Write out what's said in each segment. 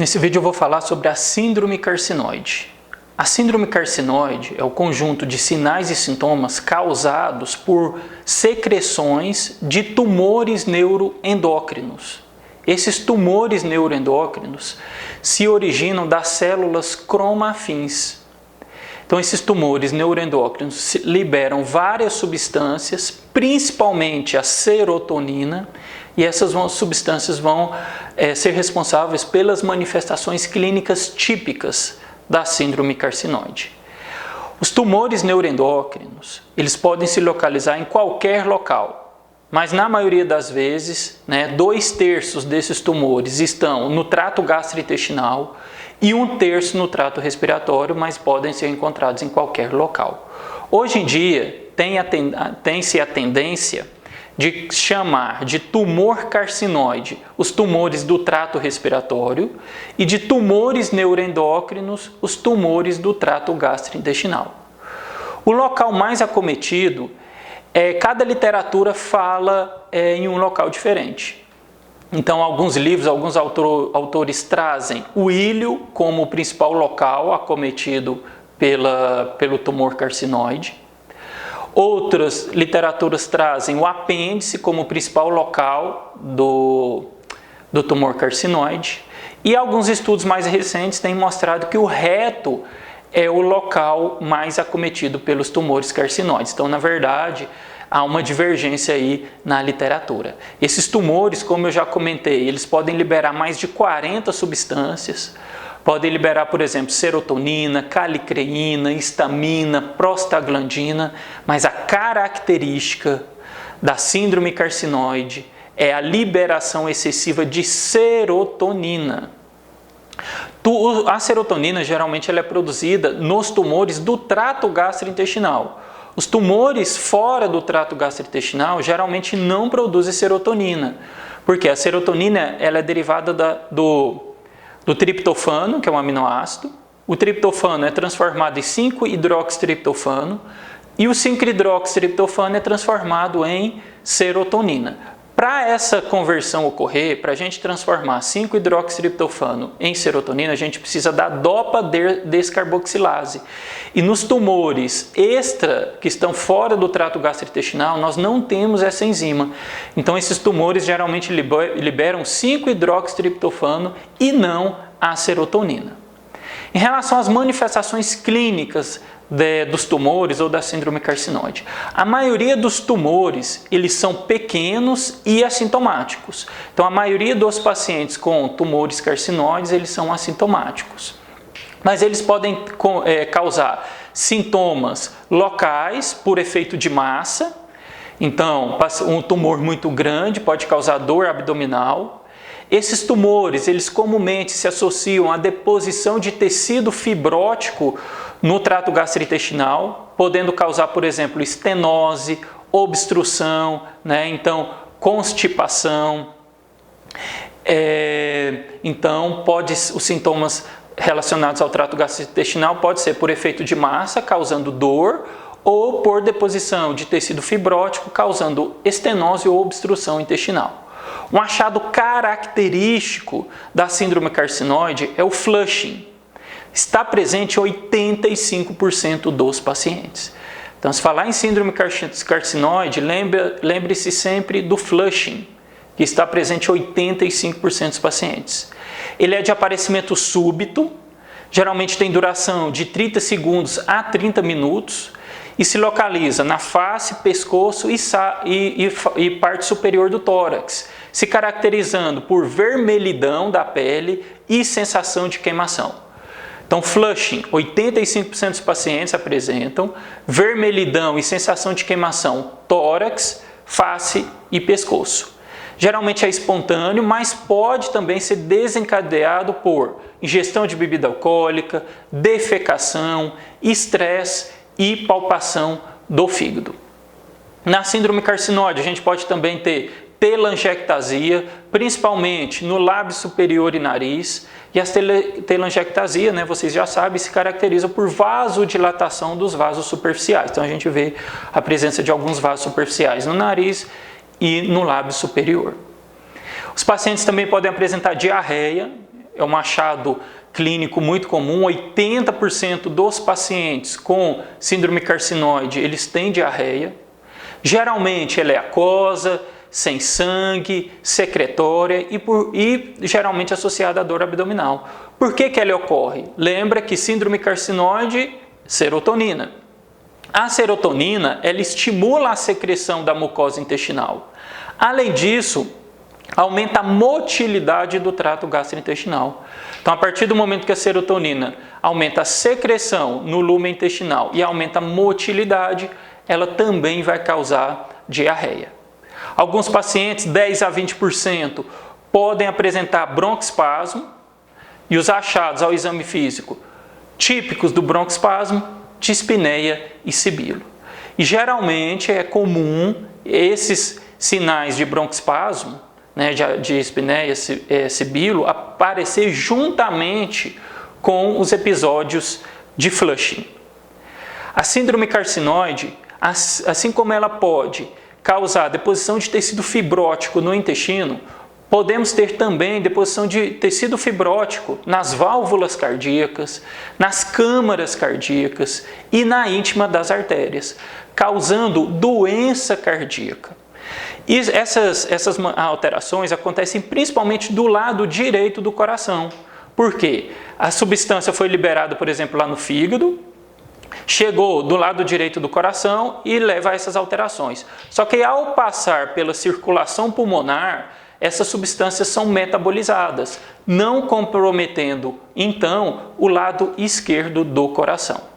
Nesse vídeo eu vou falar sobre a síndrome carcinoide. A síndrome carcinoide é o conjunto de sinais e sintomas causados por secreções de tumores neuroendócrinos. Esses tumores neuroendócrinos se originam das células cromafins. Então, esses tumores neuroendócrinos liberam várias substâncias, principalmente a serotonina, e essas substâncias vão ser responsáveis pelas manifestações clínicas típicas da síndrome carcinoide. Os tumores neuroendócrinos, eles podem se localizar em qualquer local, mas na maioria das vezes, 2/3 desses tumores estão no trato gastrointestinal e 1/3 no trato respiratório, mas podem ser encontrados em qualquer local. Hoje em dia, tem-se a tendência de chamar de tumor carcinoide os tumores do trato respiratório e de tumores neuroendócrinos os tumores do trato gastrointestinal. O local mais acometido, cada literatura fala em um local diferente. Então, alguns livros, alguns autores trazem o ilho como o principal local acometido pelo tumor carcinoide. Outras literaturas trazem o apêndice como o principal local do tumor carcinoide. E alguns estudos mais recentes têm mostrado que o reto é o local mais acometido pelos tumores carcinoides. Então, na verdade, há uma divergência aí na literatura. Esses tumores, como eu já comentei, eles podem liberar mais de 40 substâncias. Podem liberar, por exemplo, serotonina, calicreína, histamina, prostaglandina, mas a característica da síndrome carcinoide é a liberação excessiva de serotonina. A serotonina geralmente ela é produzida nos tumores do trato gastrointestinal. Os tumores fora do trato gastrointestinal geralmente não produzem serotonina, porque a serotonina ela é derivada do triptofano, que é um aminoácido. O triptofano é transformado em 5-hidroxitriptofano e o 5-hidroxitriptofano é transformado em serotonina. Para essa conversão ocorrer, para a gente transformar 5-hidroxitriptofano em serotonina, a gente precisa da dopa-descarboxilase. E nos tumores que estão fora do trato gastrointestinal, nós não temos essa enzima. Então, esses tumores geralmente liberam 5-hidroxitriptofano e não a serotonina. Em relação às manifestações clínicas dos tumores ou da síndrome carcinoide, a maioria dos tumores eles são pequenos e assintomáticos. Então, a maioria dos pacientes com tumores carcinoides eles são assintomáticos, mas eles podem causar sintomas locais por efeito de massa. Então, um tumor muito grande pode causar dor abdominal. Esses tumores, eles comumente se associam à deposição de tecido fibrótico no trato gastrointestinal, podendo causar, por exemplo, estenose, obstrução, então constipação. Então, os sintomas relacionados ao trato gastrointestinal pode ser por efeito de massa, causando dor, ou por deposição de tecido fibrótico, causando estenose ou obstrução intestinal. Um achado característico da síndrome carcinoide é o flushing. Está presente em 85% dos pacientes. Então, se falar em síndrome carcinoide, lembre-se sempre do flushing, que está presente em 85% dos pacientes. Ele é de aparecimento súbito, geralmente tem duração de 30 segundos a 30 minutos e se localiza na face, pescoço e parte superior do tórax, se caracterizando por vermelhidão da pele e sensação de queimação. Então, flushing, 85% dos pacientes apresentam vermelhidão e sensação de queimação tórax, face e pescoço. Geralmente é espontâneo, mas pode também ser desencadeado por ingestão de bebida alcoólica, defecação, estresse e palpação do fígado. Na síndrome carcinoide, a gente pode também ter telangiectasia, principalmente no lábio superior e nariz. E a telangiectasia, vocês já sabem, se caracteriza por vasodilatação dos vasos superficiais. Então, a gente vê a presença de alguns vasos superficiais no nariz e no lábio superior. Os pacientes também podem apresentar diarreia, é um achado clínico muito comum. 80% dos pacientes com síndrome carcinoide, eles têm diarreia. Geralmente ela é aquosa, sem sangue, secretória e geralmente associada à dor abdominal. Por que ela ocorre? Lembra que síndrome carcinoide, serotonina. A serotonina, ela estimula a secreção da mucosa intestinal. Além disso, aumenta a motilidade do trato gastrointestinal. Então, a partir do momento que a serotonina aumenta a secreção no lumen intestinal e aumenta a motilidade, ela também vai causar diarreia. Alguns pacientes, 10 a 20%, podem apresentar broncoespasmo e os achados ao exame físico típicos do broncoespasmo, dispneia e sibilo. E geralmente é comum esses sinais de broncoespasmo, né, de dispneia, sibilo, aparecer juntamente com os episódios de flushing. A síndrome carcinoide, assim como ela pode causar deposição de tecido fibrótico no intestino, podemos ter também deposição de tecido fibrótico nas válvulas cardíacas, nas câmaras cardíacas e na íntima das artérias, causando doença cardíaca. E essas alterações acontecem principalmente do lado direito do coração. Por quê? A substância foi liberada, por exemplo, lá no fígado, chegou do lado direito do coração e leva a essas alterações. Só que ao passar pela circulação pulmonar, essas substâncias são metabolizadas, não comprometendo, então, o lado esquerdo do coração.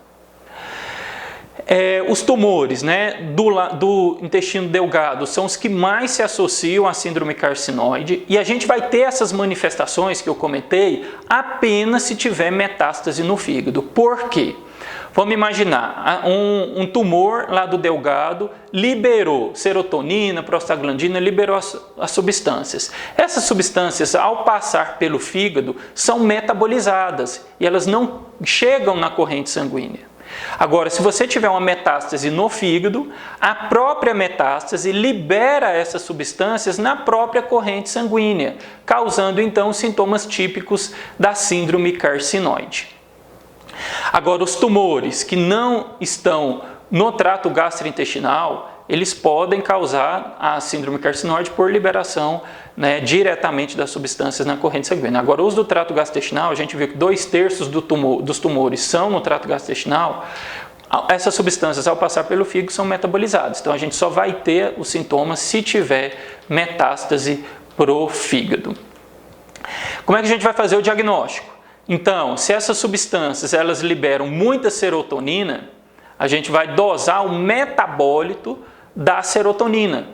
Os tumores, né, do intestino delgado são os que mais se associam à síndrome carcinoide e a gente vai ter essas manifestações que eu comentei apenas se tiver metástase no fígado. Por quê? Vamos imaginar, um tumor lá do delgado liberou serotonina, prostaglandina, liberou as substâncias. Essas substâncias, ao passar pelo fígado, são metabolizadas e elas não chegam na corrente sanguínea. Agora, se você tiver uma metástase no fígado, a própria metástase libera essas substâncias na própria corrente sanguínea, causando então sintomas típicos da síndrome carcinoide. Agora, os tumores que não estão no trato gastrointestinal, eles podem causar a síndrome carcinoide por liberação, né, diretamente das substâncias na corrente sanguínea. Agora, os do trato gastrointestinal, a gente viu que 2/3 dos tumores são no trato gastrointestinal. Essas substâncias, ao passar pelo fígado, são metabolizadas. Então, a gente só vai ter os sintomas se tiver metástase pro fígado. Como é que a gente vai fazer o diagnóstico? Então, se essas substâncias elas liberam muita serotonina, a gente vai dosar o metabólito da serotonina,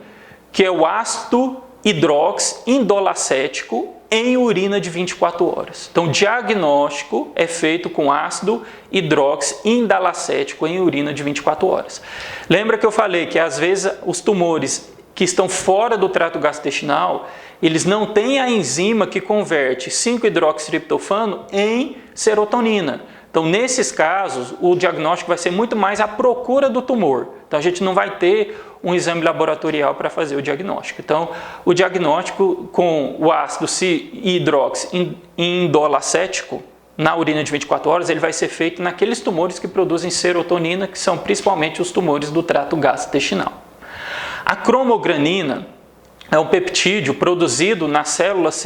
que é o ácido hidroxiindolacético em urina de 24 horas. Então, o diagnóstico é feito com ácido hidroxiindolacético em urina de 24 horas. Lembra que eu falei que às vezes os tumores que estão fora do trato gastrointestinal, eles não têm a enzima que converte 5-hidroxitriptofano em serotonina. Então, nesses casos, o diagnóstico vai ser muito mais à procura do tumor. Então, a gente não vai ter um exame laboratorial para fazer o diagnóstico. Então, o diagnóstico com o ácido hidroxiindolacético na urina de 24 horas, ele vai ser feito naqueles tumores que produzem serotonina, que são principalmente os tumores do trato gastrointestinal. A cromogranina é um peptídeo produzido nas células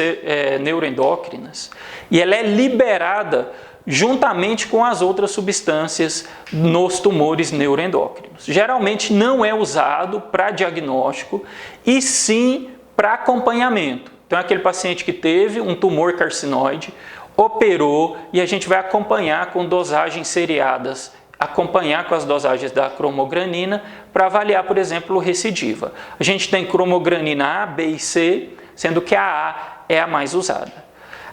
neuroendócrinas e ela é liberada juntamente com as outras substâncias nos tumores neuroendócrinos. Geralmente não é usado para diagnóstico e sim para acompanhamento. Então é aquele paciente que teve um tumor carcinoide, operou e a gente vai acompanhar com dosagens seriadas, acompanhar com as dosagens da cromogranina para avaliar, por exemplo, recidiva. A gente tem cromogranina A, B e C, sendo que a A é a mais usada.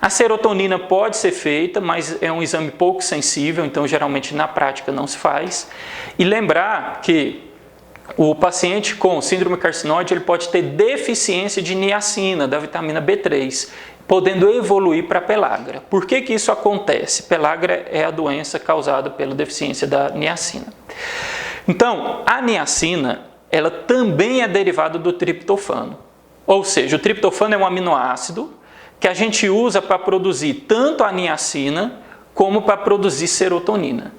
A serotonina pode ser feita, mas é um exame pouco sensível, então geralmente na prática não se faz. E lembrar que o paciente com síndrome carcinoide ele pode ter deficiência de niacina, da vitamina B3, podendo evoluir para pellagra. Por que isso acontece? Pellagra é a doença causada pela deficiência da niacina. Então, a niacina, ela também é derivada do triptofano. Ou seja, o triptofano é um aminoácido que a gente usa para produzir tanto a niacina como para produzir serotonina.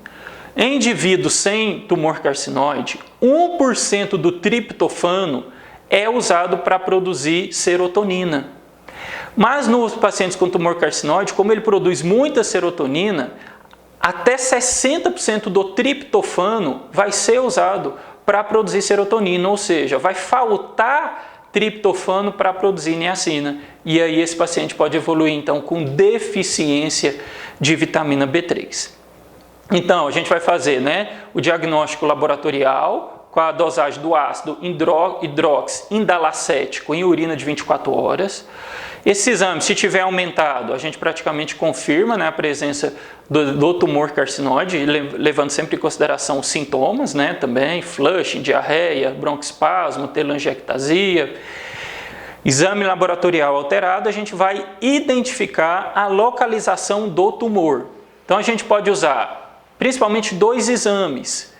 Em indivíduos sem tumor carcinoide, 1% do triptofano é usado para produzir serotonina. Mas nos pacientes com tumor carcinoide, como ele produz muita serotonina, até 60% do triptofano vai ser usado para produzir serotonina, ou seja, vai faltar triptofano para produzir niacina. E aí esse paciente pode evoluir então com deficiência de vitamina B3. Então a gente vai fazer, o diagnóstico laboratorial com a dosagem do ácido hidroxiindalacético em urina de 24 horas. Esse exame, se tiver aumentado, a gente praticamente confirma a presença do tumor carcinoide, levando sempre em consideração os sintomas, também, flushing, diarreia, broncoespasmo, telangiectasia. Exame laboratorial alterado, a gente vai identificar a localização do tumor. Então a gente pode usar principalmente 2 exames.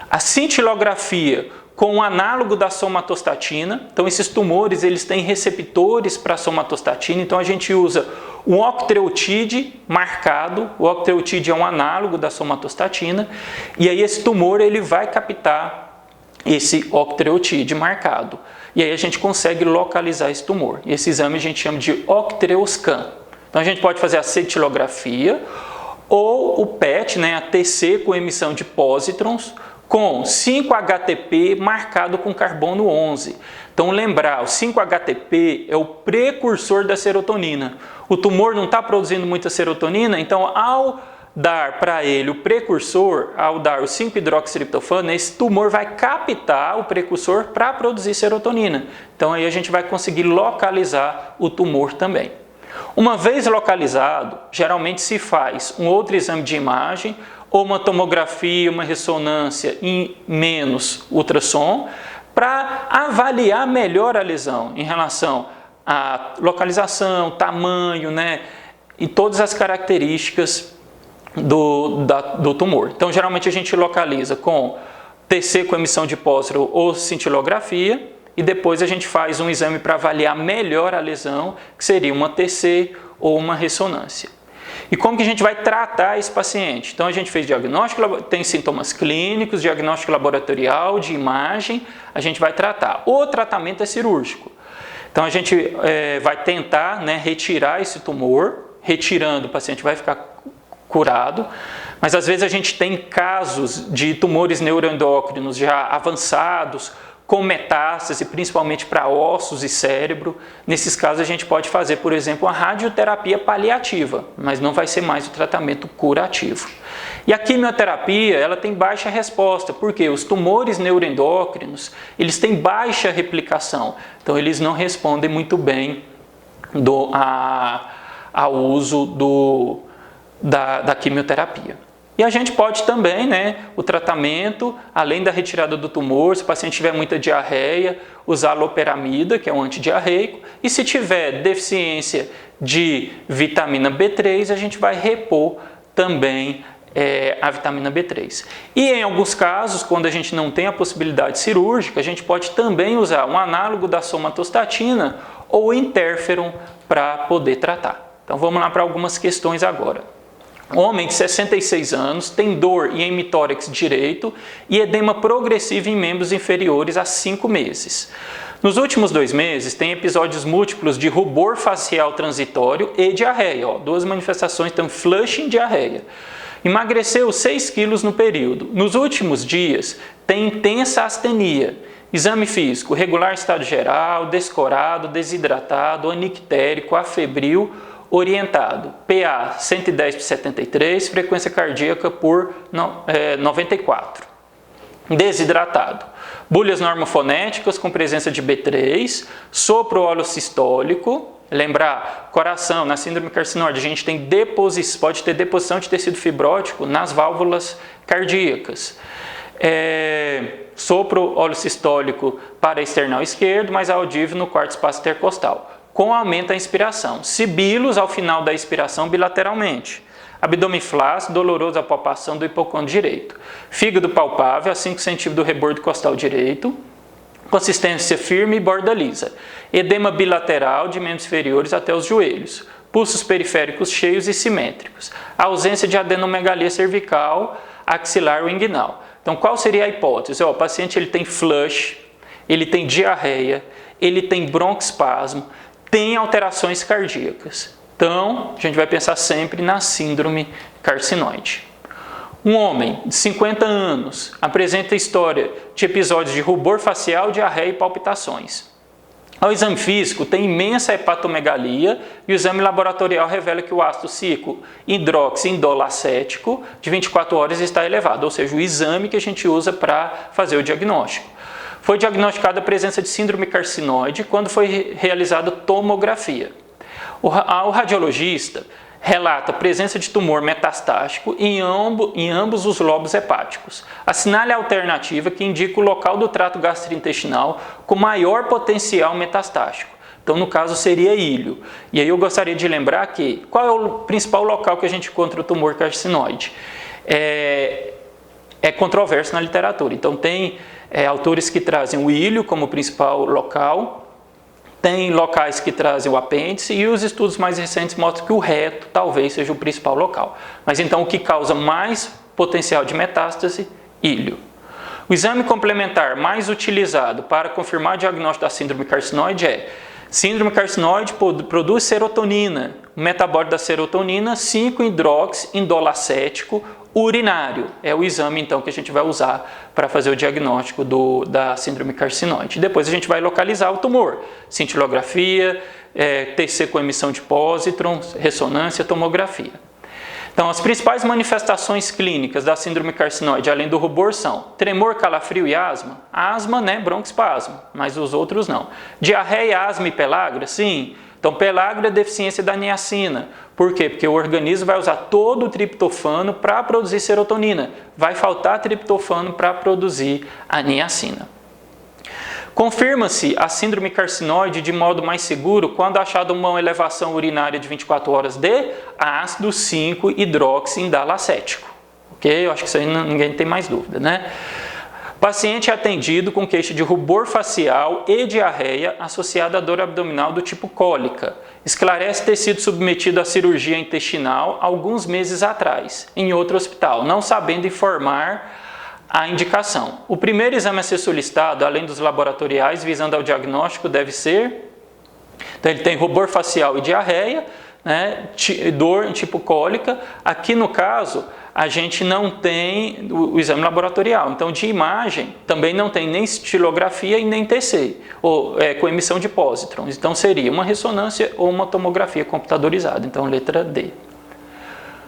A cintilografia com o análogo da somatostatina. Então esses tumores eles têm receptores para a somatostatina, então a gente usa um octreotide marcado. O octreotide é um análogo da somatostatina e aí esse tumor ele vai captar esse octreotide marcado. E aí a gente consegue localizar esse tumor. Esse exame a gente chama de octreoscan. Então a gente pode fazer a cintilografia ou o PET, a TC com emissão de pósitrons, com 5-HTP marcado com carbono 11. Então lembrar, o 5-HTP é o precursor da serotonina. O tumor não está produzindo muita serotonina, então ao dar para ele o precursor, ao dar o 5-hidroxitriptofano, esse tumor vai captar o precursor para produzir serotonina. Então aí a gente vai conseguir localizar o tumor também. Uma vez localizado, geralmente se faz um outro exame de imagem, ou uma tomografia, uma ressonância em menos ultrassom, para avaliar melhor a lesão em relação à localização, tamanho, e todas as características do tumor. Então, geralmente a gente localiza com TC com emissão de pósitron ou cintilografia, e depois a gente faz um exame para avaliar melhor a lesão, que seria uma TC ou uma ressonância. E como que a gente vai tratar esse paciente? Então a gente fez diagnóstico, tem sintomas clínicos, diagnóstico laboratorial, de imagem, a gente vai tratar. O tratamento é cirúrgico. Então a gente vai tentar retirar esse tumor, retirando o paciente vai ficar curado, mas às vezes a gente tem casos de tumores neuroendócrinos já avançados, com metástase, principalmente para ossos e cérebro. Nesses casos a gente pode fazer, por exemplo, uma radioterapia paliativa, mas não vai ser mais o tratamento curativo. E a quimioterapia, ela tem baixa resposta, porque os tumores neuroendócrinos, eles têm baixa replicação, então eles não respondem muito bem ao uso da quimioterapia. E a gente pode também, o tratamento, além da retirada do tumor, se o paciente tiver muita diarreia, usar loperamida, que é um antidiarreico, e se tiver deficiência de vitamina B3, a gente vai repor também a vitamina B3. E em alguns casos, quando a gente não tem a possibilidade cirúrgica, a gente pode também usar um análogo da somatostatina ou interferon para poder tratar. Então vamos lá para algumas questões agora. Homem de 66 anos, tem dor em hemitórax direito e edema progressivo em membros inferiores há 5 meses. Nos últimos 2 meses, tem episódios múltiplos de rubor facial transitório e diarreia. 2 manifestações, então flushing e diarreia. Emagreceu 6 quilos no período. Nos últimos dias, tem intensa astenia. Exame físico, regular estado geral, descorado, desidratado, anictérico, afebril, orientado, PA 110/73, frequência cardíaca por 94. Desidratado, bulhas normofonéticas com presença de B3, sopro holoccistólico. Lembrar, coração, na síndrome carcinoide, a gente tem pode ter deposição de tecido fibrótico nas válvulas cardíacas. Sopro holoccistólico para external esquerdo, mais audível no quarto espaço intercostal, com aumento da inspiração. Sibilos ao final da expiração bilateralmente. Abdômen flácido, doloroso a palpação do hipocôndrio direito. Fígado palpável a 5 cm do rebordo costal direito. consistência firme e borda lisa, edema bilateral de membros inferiores até os joelhos, pulsos periféricos cheios e simétricos, ausência de adenomegalia cervical, axilar ou inguinal. Então, qual seria a hipótese? O paciente ele tem flush, ele tem diarreia, ele tem broncoespasmo, tem alterações cardíacas. Então, a gente vai pensar sempre na síndrome carcinoide. Um homem de 50 anos apresenta história de episódios de rubor facial, diarreia e palpitações. Ao exame físico, tem imensa hepatomegalia e o exame laboratorial revela que o ácido cíclico hidroxiindolacético de 24 horas está elevado, ou seja, o exame que a gente usa para fazer o diagnóstico. Foi diagnosticada a presença de síndrome carcinoide quando foi realizada tomografia. O radiologista relata a presença de tumor metastático em ambos os lobos hepáticos. Assinale a alternativa que indica o local do trato gastrointestinal com maior potencial metastático. Então, no caso, seria ilho. E aí eu gostaria de lembrar que, qual é o principal local que a gente encontra o tumor carcinoide? É controverso na literatura. Então, tem autores que trazem o ilho como principal local, tem locais que trazem o apêndice e os estudos mais recentes mostram que o reto talvez seja o principal local. Mas então o que causa mais potencial de metástase? Ilho. O exame complementar mais utilizado para confirmar o diagnóstico da síndrome carcinoide é síndrome carcinoide produz serotonina, o metabólito da serotonina 5-hidroxiindolacético urinário. É o exame então que a gente vai usar para fazer o diagnóstico da síndrome carcinoide. Depois a gente vai localizar o tumor, cintilografia, TC com emissão de pósitrons, ressonância, tomografia. Então, as principais manifestações clínicas da síndrome carcinoide, além do rubor, são tremor, calafrio e asma. Asma, né, broncoespasmo, mas os outros não. Diarreia, asma e pellagra, sim. Então, pellagra é deficiência da niacina. Por quê? Porque o organismo vai usar todo o triptofano para produzir serotonina. Vai faltar triptofano para produzir a niacina. Confirma-se a síndrome carcinoide de modo mais seguro quando achada uma elevação urinária de 24 horas de ácido 5-hidroxiindolacético. Ok? Eu acho que isso aí ninguém tem mais dúvida, né? Paciente é atendido com queixa de rubor facial e diarreia associada à dor abdominal do tipo cólica. Esclarece ter sido submetido à cirurgia intestinal alguns meses atrás, em outro hospital, não sabendo informar a indicação. O primeiro exame a ser solicitado, além dos laboratoriais, visando ao diagnóstico, deve ser... Então, ele tem rubor facial e diarreia, né, dor tipo cólica. Aqui, no caso, a gente não tem o exame laboratorial. Então, de imagem, também não tem nem estilografia e nem TC, ou com emissão de pósitrons. Então, seria uma ressonância ou uma tomografia computadorizada. Então, letra D.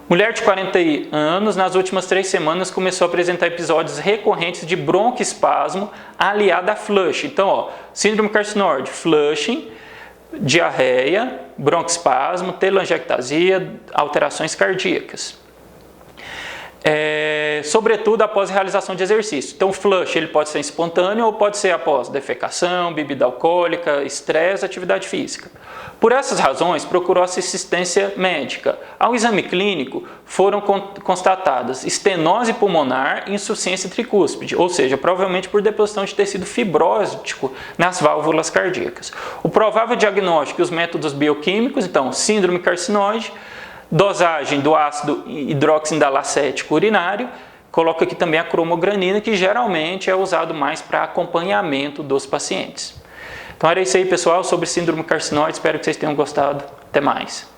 Mulher de 40 anos, nas últimas 3 semanas, começou a apresentar episódios recorrentes de broncoespasmo aliado a flush. Então, síndrome carcinoide, flushing, diarreia, broncoespasmo, telangiectasia, alterações cardíacas. Sobretudo após a realização de exercício. Então, o flush ele pode ser espontâneo ou pode ser após defecação, bebida alcoólica, estresse, atividade física. Por essas razões, procurou assistência médica. Ao exame clínico, foram constatadas estenose pulmonar e insuficiência tricúspide, ou seja, provavelmente por deposição de tecido fibrótico nas válvulas cardíacas. O provável diagnóstico e os métodos bioquímicos, então, síndrome carcinoide, dosagem do ácido hidroxiindolacético urinário, coloca aqui também a cromogranina, que geralmente é usado mais para acompanhamento dos pacientes. Então era isso aí, pessoal, sobre síndrome carcinoide. Espero que vocês tenham gostado. Até mais.